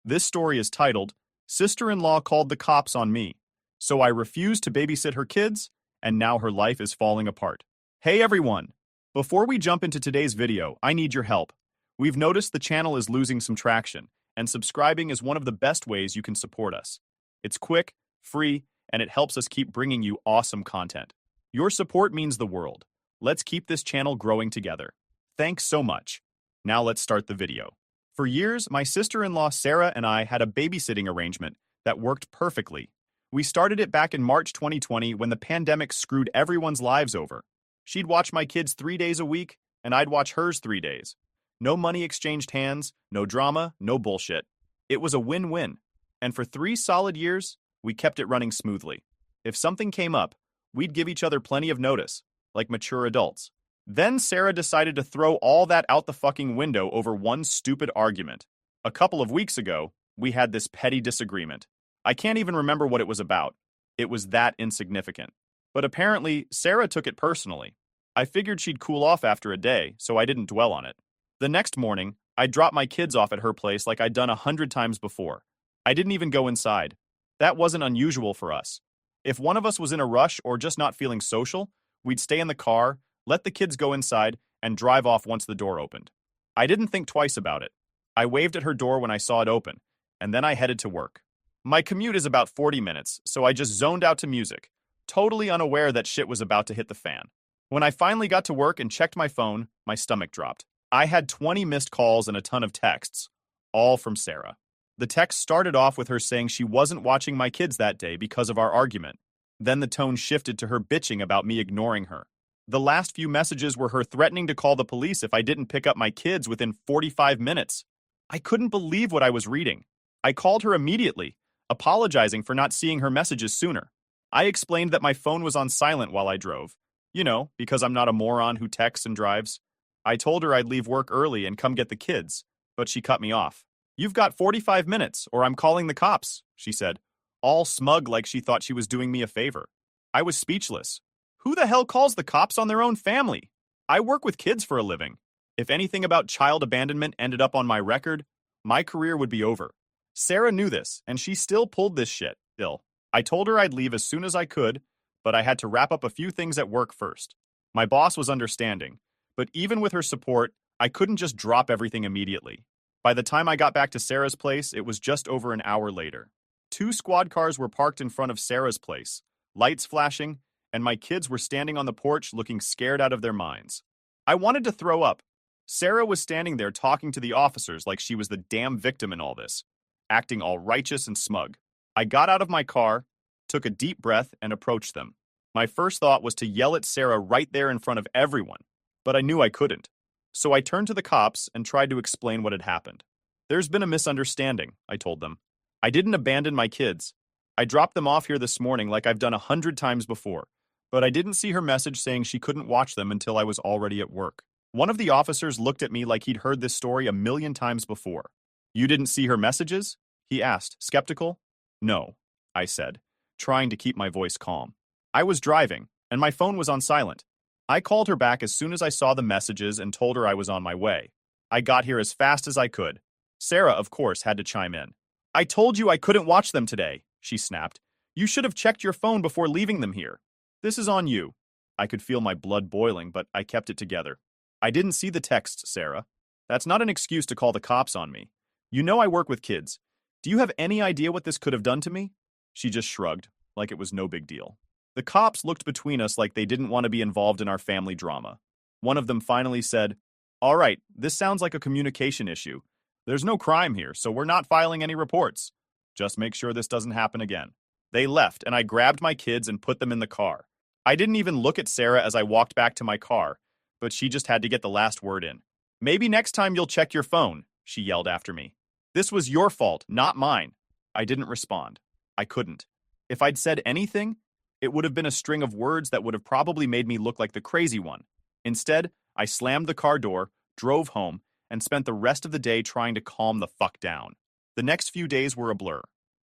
This story is titled, Sister-in-Law Called the Cops on Me. So I refused to babysit her kids, and now her life is falling apart. Hey everyone! Before we jump into today's video, I need your help. We've noticed the channel is losing some traction, and subscribing is one of the best ways you can support us. It's quick, free, and it helps us keep bringing you awesome content. Your support means the world. Let's keep this channel growing together. Thanks so much. Now let's start the video. For years, my sister-in-law Sarah and I had a babysitting arrangement that worked perfectly. We started it back in March 2020 when the pandemic screwed everyone's lives over. She'd watch my kids 3 days a week, and I'd watch hers 3 days. No money exchanged hands, no drama, no bullshit. It was a win-win. And for 3 solid years, we kept it running smoothly. If something came up, we'd give each other plenty of notice, like mature adults. Then Sarah decided to throw all that out the fucking window over one stupid argument. A couple of weeks ago, we had this petty disagreement. I can't even remember what it was about. It was that insignificant. But apparently, Sarah took it personally. I figured she'd cool off after a day, so I didn't dwell on it. The next morning, I dropped my kids off at her place like I'd done 100 times before. I didn't even go inside. That wasn't unusual for us. If one of us was in a rush or just not feeling social, we'd stay in the car, let the kids go inside, and drive off once the door opened. I didn't think twice about it. I waved at her door when I saw it open, and then I headed to work. My commute is about 40 minutes, so I just zoned out to music, totally unaware that shit was about to hit the fan. When I finally got to work and checked my phone, my stomach dropped. I had 20 missed calls and a ton of texts, all from Sarah. The text started off with her saying she wasn't watching my kids that day because of our argument. Then the tone shifted to her bitching about me ignoring her. The last few messages were her threatening to call the police if I didn't pick up my kids within 45 minutes. I couldn't believe what I was reading. I called her immediately, apologizing for not seeing her messages sooner. I explained that my phone was on silent while I drove. You know, because I'm not a moron who texts and drives. I told her I'd leave work early and come get the kids, but she cut me off. "You've got 45 minutes, or I'm calling the cops," she said, all smug like she thought she was doing me a favor. I was speechless. Who the hell calls the cops on their own family? I work with kids for a living. If anything about child abandonment ended up on my record, my career would be over. Sarah knew this, and she still pulled this shit, still. I told her I'd leave as soon as I could, but I had to wrap up a few things at work first. My boss was understanding, but even with her support, I couldn't just drop everything immediately. By the time I got back to Sarah's place, it was just over an hour later. 2 squad cars were parked in front of Sarah's place, lights flashing, and my kids were standing on the porch looking scared out of their minds. I wanted to throw up. Sarah was standing there talking to the officers like she was the damn victim in all this, acting all righteous and smug. I got out of my car, took a deep breath, and approached them. My first thought was to yell at Sarah right there in front of everyone, but I knew I couldn't. So I turned to the cops and tried to explain what had happened. "There's been a misunderstanding," I told them. "I didn't abandon my kids. I dropped them off here this morning like I've done 100 times before, but I didn't see her message saying she couldn't watch them until I was already at work." One of the officers looked at me like he'd heard this story a million times before. "You didn't see her messages?" he asked, skeptical. "No," I said, trying to keep my voice calm. "I was driving, and my phone was on silent. I called her back as soon as I saw the messages and told her I was on my way. I got here as fast as I could." Sarah, of course, had to chime in. "I told you I couldn't watch them today," she snapped. "You should have checked your phone before leaving them here. This is on you." I could feel my blood boiling, but I kept it together. "I didn't see the texts, Sarah. That's not an excuse to call the cops on me. You know I work with kids. Do you have any idea what this could have done to me?" She just shrugged, like it was no big deal. The cops looked between us like they didn't want to be involved in our family drama. One of them finally said, "All right, this sounds like a communication issue. There's no crime here, so we're not filing any reports. Just make sure this doesn't happen again." They left, and I grabbed my kids and put them in the car. I didn't even look at Sarah as I walked back to my car, but she just had to get the last word in. "Maybe next time you'll check your phone," she yelled after me. "This was your fault, not mine." I didn't respond. I couldn't. If I'd said anything, it would have been a string of words that would have probably made me look like the crazy one. Instead, I slammed the car door, drove home, and spent the rest of the day trying to calm the fuck down. The next few days were a blur.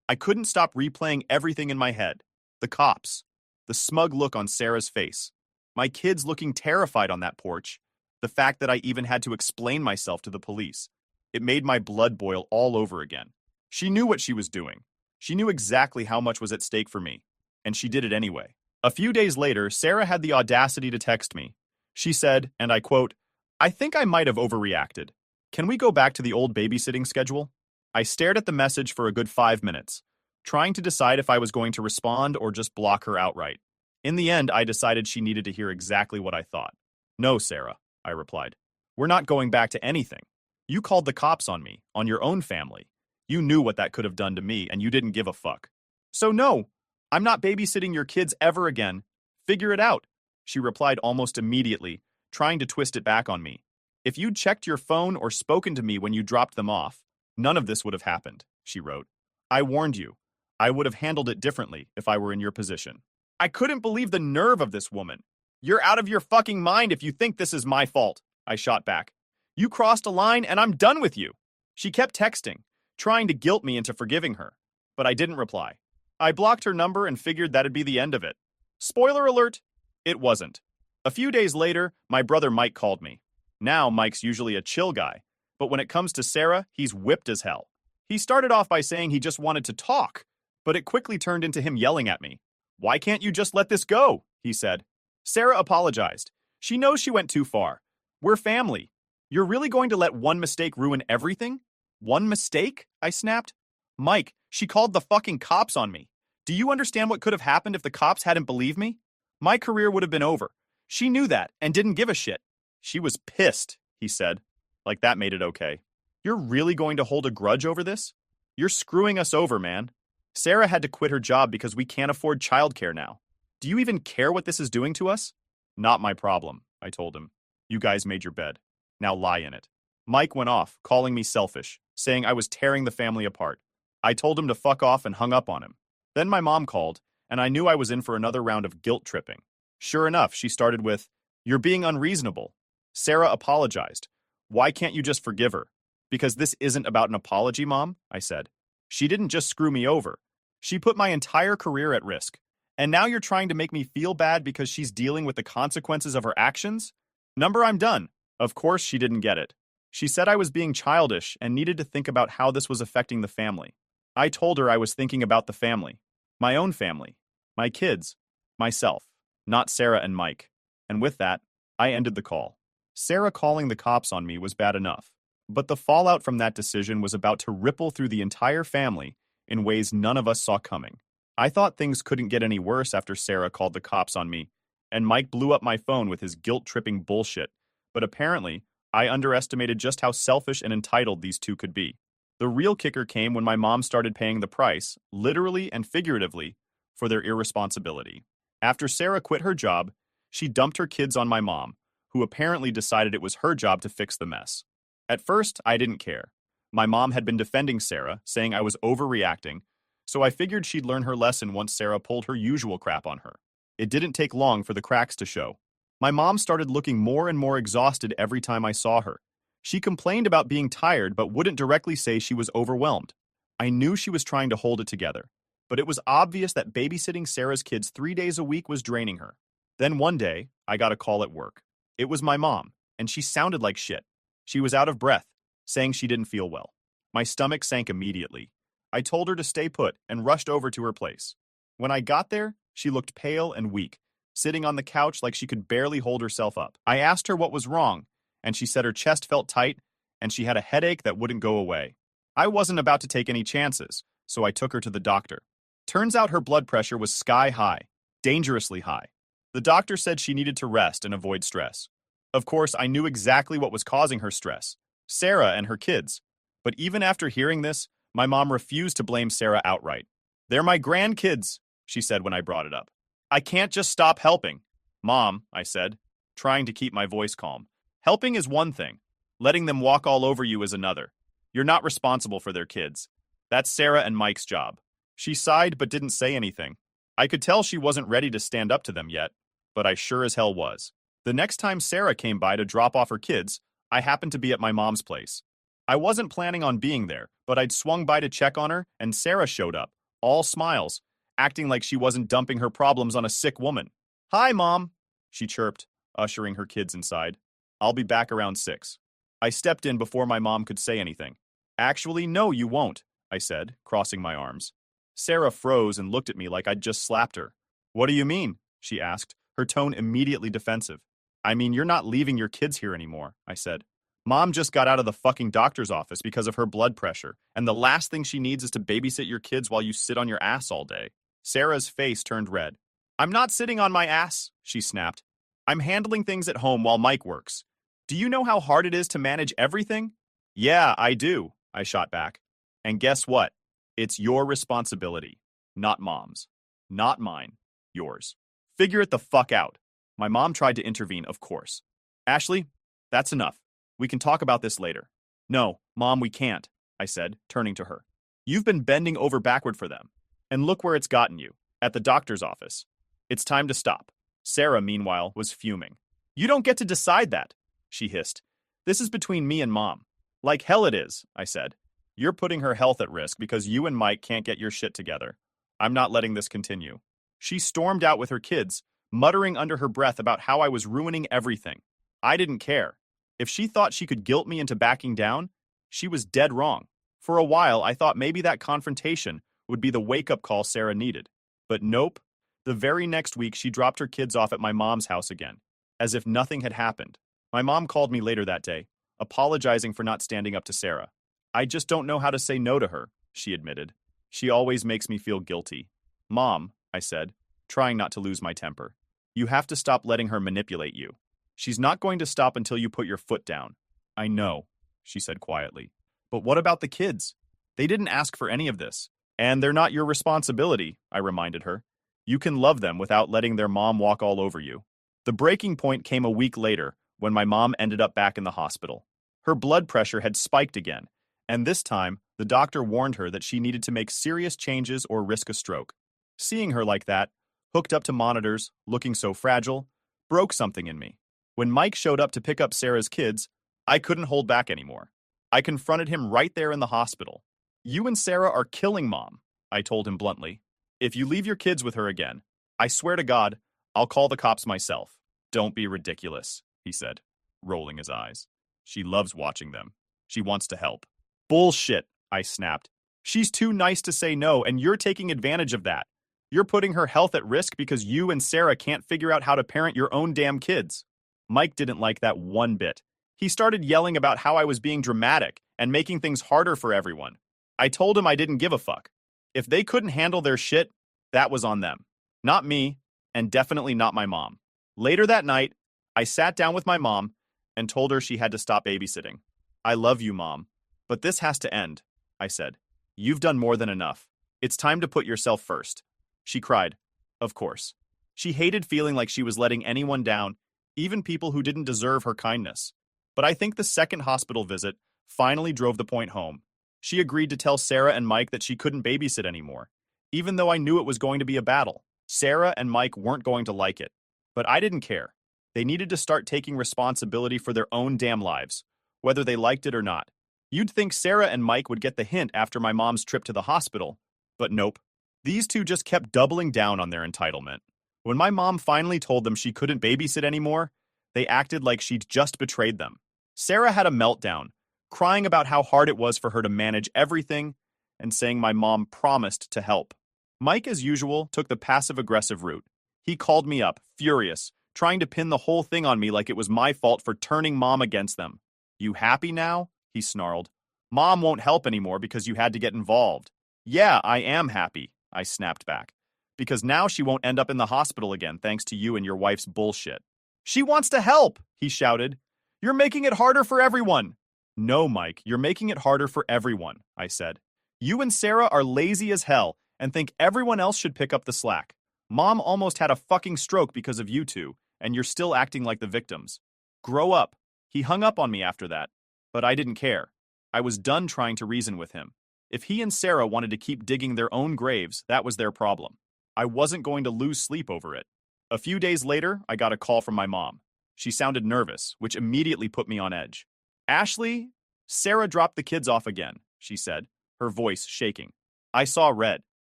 I couldn't stop replaying everything in my head. The cops. The smug look on Sarah's face. My kids looking terrified on that porch. The fact that I even had to explain myself to the police. It made my blood boil all over again. She knew what she was doing. She knew exactly how much was at stake for me, and she did it anyway. A few days later, Sarah had the audacity to text me. She said, and I quote, "I think I might have overreacted. Can we go back to the old babysitting schedule?" I stared at the message for a good 5 minutes, trying to decide if I was going to respond or just block her outright. In the end, I decided she needed to hear exactly what I thought. "No, Sarah," I replied. "We're not going back to anything. You called the cops on me, on your own family. You knew what that could have done to me, and you didn't give a fuck. So no, I'm not babysitting your kids ever again. Figure it out," she replied almost immediately, trying to twist it back on me. "If you'd checked your phone or spoken to me when you dropped them off, none of this would have happened," she wrote. "I warned you. I would have handled it differently if I were in your position." I couldn't believe the nerve of this woman. "You're out of your fucking mind if you think this is my fault," I shot back. "You crossed a line and I'm done with you." She kept texting, trying to guilt me into forgiving her, but I didn't reply. I blocked her number and figured that'd be the end of it. Spoiler alert, it wasn't. A few days later, my brother Mike called me. Now, Mike's usually a chill guy, but when it comes to Sarah, he's whipped as hell. He started off by saying he just wanted to talk, but it quickly turned into him yelling at me. "Why can't you just let this go?" he said. Sarah apologized. She knows she went too far. "We're family. You're really going to let one mistake ruin everything?" "One mistake?" I snapped. "Mike, she called the fucking cops on me. Do you understand what could have happened if the cops hadn't believed me? My career would have been over. She knew that and didn't give a shit." "She was pissed," he said. Like that made it okay. "You're really going to hold a grudge over this? You're screwing us over, man. Sarah had to quit her job because we can't afford childcare now. Do you even care what this is doing to us?" "Not my problem," I told him. "You guys made your bed. Now lie in it." Mike went off, calling me selfish, saying I was tearing the family apart. I told him to fuck off and hung up on him. Then my mom called, and I knew I was in for another round of guilt tripping. Sure enough, she started with, "You're being unreasonable. Sarah apologized. Why can't you just forgive her?" "Because this isn't about an apology, Mom," I said. "She didn't just screw me over. She put my entire career at risk. And now you're trying to make me feel bad because she's dealing with the consequences of her actions? Number, I'm done." Of course she didn't get it. She said I was being childish and needed to think about how this was affecting the family. I told her I was thinking about the family. My own family. My kids. Myself. Not Sarah and Mike. And with that, I ended the call. Sarah calling the cops on me was bad enough. But the fallout from that decision was about to ripple through the entire family in ways none of us saw coming. I thought things couldn't get any worse after Sarah called the cops on me, and Mike blew up my phone with his guilt-tripping bullshit, but apparently, I underestimated just how selfish and entitled these two could be. The real kicker came when my mom started paying the price, literally and figuratively, for their irresponsibility. After Sarah quit her job, she dumped her kids on my mom, who apparently decided it was her job to fix the mess. At first, I didn't care. My mom had been defending Sarah, saying I was overreacting, so I figured she'd learn her lesson once Sarah pulled her usual crap on her. It didn't take long for the cracks to show. My mom started looking more and more exhausted every time I saw her. She complained about being tired but wouldn't directly say she was overwhelmed. I knew she was trying to hold it together, but it was obvious that babysitting Sarah's kids 3 days a week was draining her. Then one day, I got a call at work. It was my mom, and she sounded like shit. She was out of breath, saying she didn't feel well. My stomach sank immediately. I told her to stay put and rushed over to her place. When I got there, she looked pale and weak, sitting on the couch like she could barely hold herself up. I asked her what was wrong, and she said her chest felt tight and she had a headache that wouldn't go away. I wasn't about to take any chances, so I took her to the doctor. Turns out her blood pressure was sky high, dangerously high. The doctor said she needed to rest and avoid stress. Of course, I knew exactly what was causing her stress: Sarah and her kids. But even after hearing this, my mom refused to blame Sarah outright. "They're my grandkids," she said when I brought it up. "I can't just stop helping." "Mom," I said, trying to keep my voice calm. "Helping is one thing. Letting them walk all over you is another. You're not responsible for their kids. That's Sarah and Mike's job." She sighed but didn't say anything. I could tell she wasn't ready to stand up to them yet, but I sure as hell was. The next time Sarah came by to drop off her kids, I happened to be at my mom's place. I wasn't planning on being there, but I'd swung by to check on her, and Sarah showed up, all smiles, acting like she wasn't dumping her problems on a sick woman. "Hi, Mom," she chirped, ushering her kids inside. "I'll be back around 6. I stepped in before my mom could say anything. "Actually, no, you won't," I said, crossing my arms. Sarah froze and looked at me like I'd just slapped her. What do you mean? She asked, her tone immediately defensive. I mean, you're not leaving your kids here anymore, I said. Mom just got out of the fucking doctor's office because of her blood pressure, and the last thing she needs is to babysit your kids while you sit on your ass all day. Sarah's face turned red. I'm not sitting on my ass, she snapped. I'm handling things at home while Mike works. Do you know how hard it is to manage everything? Yeah, I do, I shot back. And guess what? It's your responsibility, not Mom's. Not mine, yours. Figure it the fuck out. My mom tried to intervene, of course. Ashley, that's enough. We can talk about this later. No, Mom, we can't, I said, turning to her. You've been bending over backward for them. And look where it's gotten you, at the doctor's office. It's time to stop. Sarah, meanwhile, was fuming. You don't get to decide that, she hissed. This is between me and Mom. Like hell it is, I said. You're putting her health at risk because you and Mike can't get your shit together. I'm not letting this continue. She stormed out with her kids, muttering under her breath about how I was ruining everything. I didn't care. If she thought she could guilt me into backing down, she was dead wrong. For a while, I thought maybe that confrontation would be the wake-up call Sarah needed. But nope. The very next week, she dropped her kids off at my mom's house again, as if nothing had happened. My mom called me later that day, apologizing for not standing up to Sarah. I just don't know how to say no to her, she admitted. She always makes me feel guilty. Mom, I said, trying not to lose my temper. You have to stop letting her manipulate you. She's not going to stop until you put your foot down. I know, she said quietly. But what about the kids? They didn't ask for any of this. And they're not your responsibility, I reminded her. You can love them without letting their mom walk all over you. The breaking point came a week later when my mom ended up back in the hospital. Her blood pressure had spiked again, and this time the doctor warned her that she needed to make serious changes or risk a stroke. Seeing her like that, hooked up to monitors, looking so fragile, broke something in me. When Mike showed up to pick up Sarah's kids, I couldn't hold back anymore. I confronted him right there in the hospital. You and Sarah are killing Mom, I told him bluntly. If you leave your kids with her again, I swear to God, I'll call the cops myself. Don't be ridiculous, he said, rolling his eyes. She loves watching them. She wants to help. Bullshit, I snapped. She's too nice to say no, and you're taking advantage of that. You're putting her health at risk because you and Sarah can't figure out how to parent your own damn kids. Mike didn't like that one bit. He started yelling about how I was being dramatic and making things harder for everyone. I told him I didn't give a fuck. If they couldn't handle their shit, that was on them. Not me, and definitely not my mom. Later that night, I sat down with my mom and told her she had to stop babysitting. I love you, Mom, but this has to end, I said. You've done more than enough. It's time to put yourself first. She cried. Of course. She hated feeling like she was letting anyone down, even people who didn't deserve her kindness. But I think the second hospital visit finally drove the point home. She agreed to tell Sarah and Mike that she couldn't babysit anymore, even though I knew it was going to be a battle. Sarah and Mike weren't going to like it, but I didn't care. They needed to start taking responsibility for their own damn lives, whether they liked it or not. You'd think Sarah and Mike would get the hint after my mom's trip to the hospital, but nope. These two just kept doubling down on their entitlement. When my mom finally told them she couldn't babysit anymore, they acted like she'd just betrayed them. Sarah had a meltdown, crying about how hard it was for her to manage everything and saying my mom promised to help. Mike, as usual, took the passive-aggressive route. He called me up, furious, trying to pin the whole thing on me like it was my fault for turning Mom against them. You happy now? He snarled. Mom won't help anymore because you had to get involved. Yeah, I am happy, I snapped back. Because now she won't end up in the hospital again thanks to you and your wife's bullshit. She wants to help, he shouted. You're making it harder for everyone. No, Mike, you're making it harder for everyone, I said. You and Sarah are lazy as hell and think everyone else should pick up the slack. Mom almost had a fucking stroke because of you two, and you're still acting like the victims. Grow up. He hung up on me after that, but I didn't care. I was done trying to reason with him. If he and Sarah wanted to keep digging their own graves, that was their problem. I wasn't going to lose sleep over it. A few days later, I got a call from my mom. She sounded nervous, which immediately put me on edge. Ashley, Sarah dropped the kids off again, she said, her voice shaking. I saw red.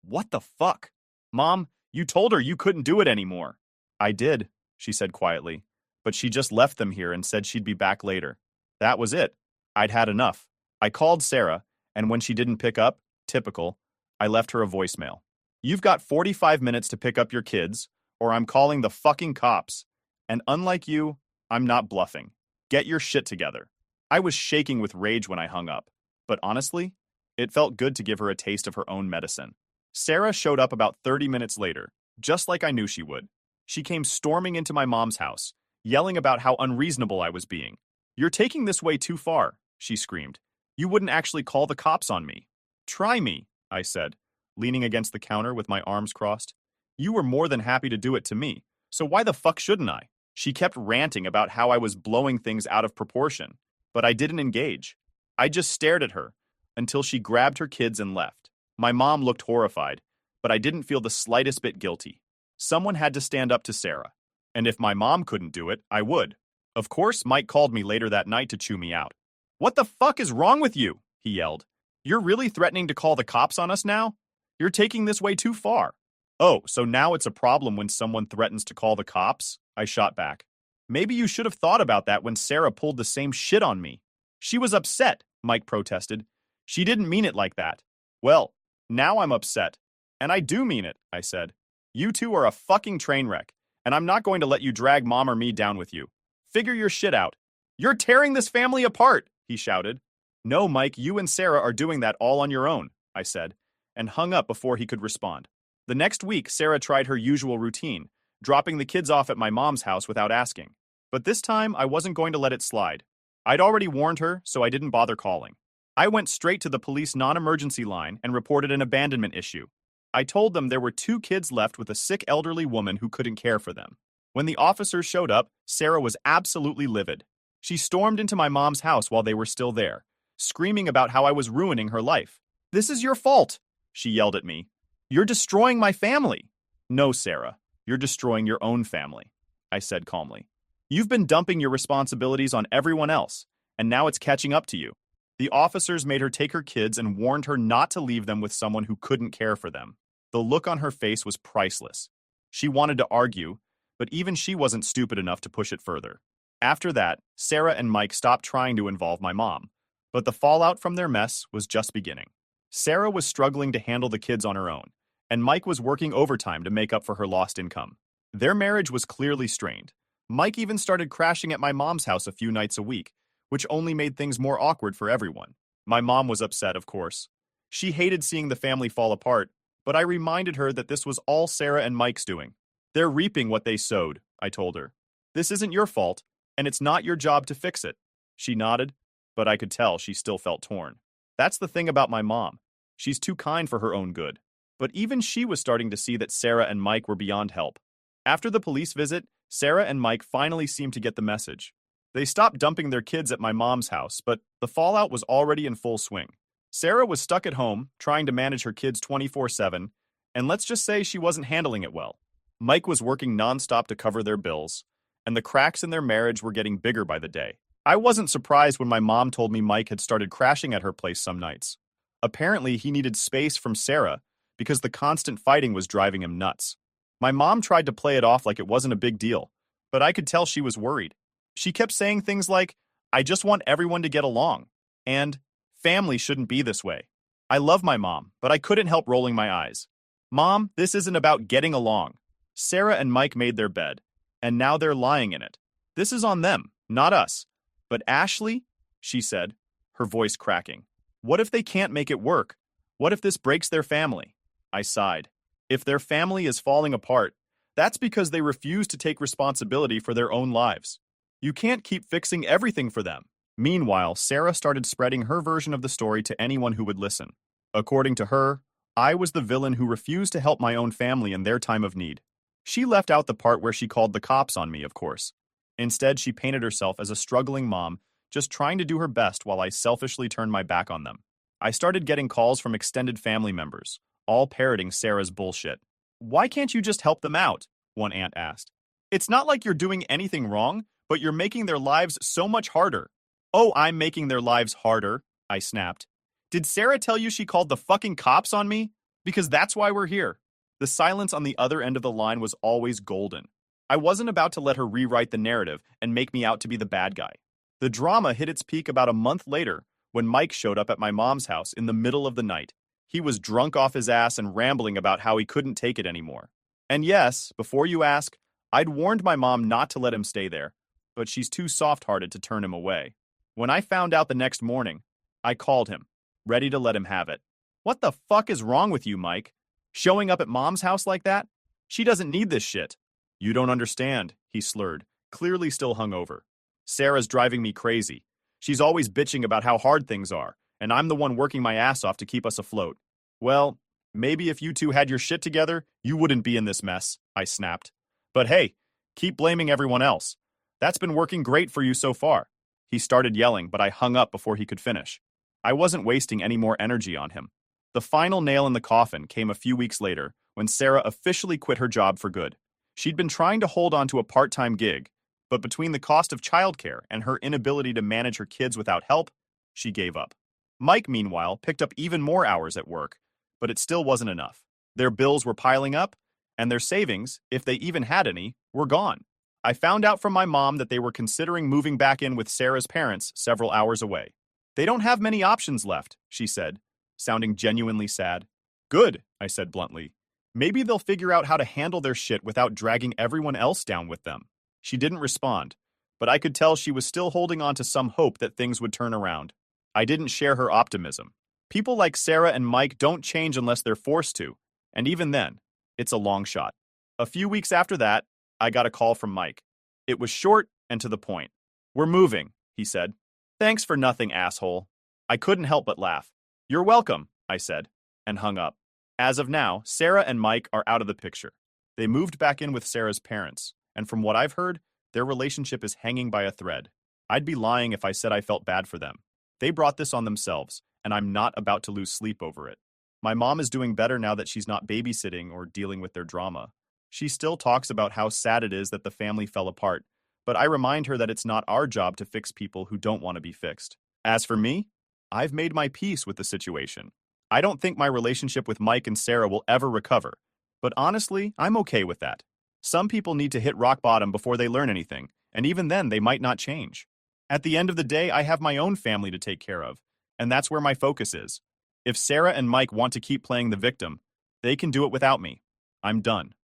What the fuck? Mom, you told her you couldn't do it anymore. I did, she said quietly, but she just left them here and said she'd be back later. That was it. I'd had enough. I called Sarah, and when she didn't pick up, Typical. I left her a voicemail. You've got 45 minutes to pick up your kids, or I'm calling the fucking cops. And unlike you, I'm not bluffing. Get your shit together. I was shaking with rage when I hung up, but honestly, it felt good to give her a taste of her own medicine. Sarah showed up about 30 minutes later, just like I knew she would. She came storming into my mom's house, yelling about how unreasonable I was being. You're taking this way too far, she screamed. You wouldn't actually call the cops on me. Try me, I said, leaning against the counter with my arms crossed. You were more than happy to do it to me, so why the fuck shouldn't I? She kept ranting about how I was blowing things out of proportion, but I didn't engage. I just stared at her until she grabbed her kids and left. My mom looked horrified, but I didn't feel the slightest bit guilty. Someone had to stand up to Sarah, and if my mom couldn't do it, I would. Of course, Mike called me later that night to chew me out. What the fuck is wrong with you? He yelled. You're really threatening to call the cops on us now? You're taking this way too far. Oh, so now it's a problem when someone threatens to call the cops? I shot back. Maybe you should have thought about that when Sarah pulled the same shit on me. She was upset, Mike protested. She didn't mean it like that. Well, now I'm upset. And I do mean it, I said. You two are a fucking train wreck, and I'm not going to let you drag Mom or me down with you. Figure your shit out. You're tearing this family apart, he shouted. No, Mike, you and Sarah are doing that all on your own, I said, and hung up before he could respond. The next week, Sarah tried her usual routine, dropping the kids off at my mom's house without asking. But this time, I wasn't going to let it slide. I'd already warned her, so I didn't bother calling. I went straight to the police non-emergency line and reported an abandonment issue. I told them there were 2 kids left with a sick elderly woman who couldn't care for them. When the officers showed up, Sarah was absolutely livid. She stormed into my mom's house while they were still there, screaming about how I was ruining her life. This is your fault, she yelled at me. You're destroying my family. No, Sarah, you're destroying your own family, I said calmly. You've been dumping your responsibilities on everyone else, and now it's catching up to you. The officers made her take her kids and warned her not to leave them with someone who couldn't care for them. The look on her face was priceless. She wanted to argue, but even she wasn't stupid enough to push it further. After that, Sarah and Mike stopped trying to involve my mom, but the fallout from their mess was just beginning. Sarah was struggling to handle the kids on her own, and Mike was working overtime to make up for her lost income. Their marriage was clearly strained. Mike even started crashing at my mom's house a few nights a week, which only made things more awkward for everyone. My mom was upset, of course. She hated seeing the family fall apart, but I reminded her that this was all Sarah and Mike's doing. They're reaping what they sowed, I told her. This isn't your fault, and it's not your job to fix it. She nodded, but I could tell she still felt torn. That's the thing about my mom. She's too kind for her own good. But even she was starting to see that Sarah and Mike were beyond help. After the police visit, Sarah and Mike finally seemed to get the message. They stopped dumping their kids at my mom's house, but the fallout was already in full swing. Sarah was stuck at home, trying to manage her kids 24/7, and let's just say she wasn't handling it well. Mike was working nonstop to cover their bills, and the cracks in their marriage were getting bigger by the day. I wasn't surprised when my mom told me Mike had started crashing at her place some nights. Apparently, he needed space from Sarah because the constant fighting was driving him nuts. My mom tried to play it off like it wasn't a big deal, but I could tell she was worried. She kept saying things like, I just want everyone to get along, and family shouldn't be this way. I love my mom, but I couldn't help rolling my eyes. Mom, this isn't about getting along. Sarah and Mike made their bed, and now they're lying in it. This is on them, not us. But Ashley, she said, her voice cracking. What if they can't make it work? What if this breaks their family? I sighed. If their family is falling apart, that's because they refuse to take responsibility for their own lives. You can't keep fixing everything for them. Meanwhile, Sarah started spreading her version of the story to anyone who would listen. According to her, I was the villain who refused to help my own family in their time of need. She left out the part where she called the cops on me, of course. Instead, she painted herself as a struggling mom, just trying to do her best while I selfishly turned my back on them. I started getting calls from extended family members, all parroting Sarah's bullshit. Why can't you just help them out? One aunt asked. It's not like you're doing anything wrong, but you're making their lives so much harder. Oh, I'm making their lives harder, I snapped. Did Sarah tell you she called the fucking cops on me? Because that's why we're here. The silence on the other end of the line was always golden. I wasn't about to let her rewrite the narrative and make me out to be the bad guy. The drama hit its peak about a month later when Mike showed up at my mom's house in the middle of the night. He was drunk off his ass and rambling about how he couldn't take it anymore. And yes, before you ask, I'd warned my mom not to let him stay there, but she's too soft-hearted to turn him away. When I found out the next morning, I called him, ready to let him have it. What the fuck is wrong with you, Mike? Showing up at mom's house like that? She doesn't need this shit. You don't understand, he slurred, clearly still hungover. Sarah's driving me crazy. She's always bitching about how hard things are, and I'm the one working my ass off to keep us afloat. Well, maybe if you two had your shit together, you wouldn't be in this mess, I snapped. But hey, keep blaming everyone else. That's been working great for you so far. He started yelling, but I hung up before he could finish. I wasn't wasting any more energy on him. The final nail in the coffin came a few weeks later when Sarah officially quit her job for good. She'd been trying to hold on to a part-time gig, but between the cost of childcare and her inability to manage her kids without help, she gave up. Mike, meanwhile, picked up even more hours at work, but it still wasn't enough. Their bills were piling up, and their savings, if they even had any, were gone. I found out from my mom that they were considering moving back in with Sarah's parents several hours away. They don't have many options left, she said, sounding genuinely sad. Good, I said bluntly. Maybe they'll figure out how to handle their shit without dragging everyone else down with them. She didn't respond, but I could tell she was still holding on to some hope that things would turn around. I didn't share her optimism. People like Sarah and Mike don't change unless they're forced to, and even then, it's a long shot. A few weeks after that, I got a call from Mike. It was short and to the point. We're moving, he said. Thanks for nothing, asshole. I couldn't help but laugh. You're welcome, I said, and hung up. As of now, Sarah and Mike are out of the picture. They moved back in with Sarah's parents, and from what I've heard, their relationship is hanging by a thread. I'd be lying if I said I felt bad for them. They brought this on themselves, and I'm not about to lose sleep over it. My mom is doing better now that she's not babysitting or dealing with their drama. She still talks about how sad it is that the family fell apart, but I remind her that it's not our job to fix people who don't want to be fixed. As for me, I've made my peace with the situation. I don't think my relationship with Mike and Sarah will ever recover, but honestly, I'm okay with that. Some people need to hit rock bottom before they learn anything, and even then they might not change. At the end of the day, I have my own family to take care of, and that's where my focus is. If Sarah and Mike want to keep playing the victim, they can do it without me. I'm done.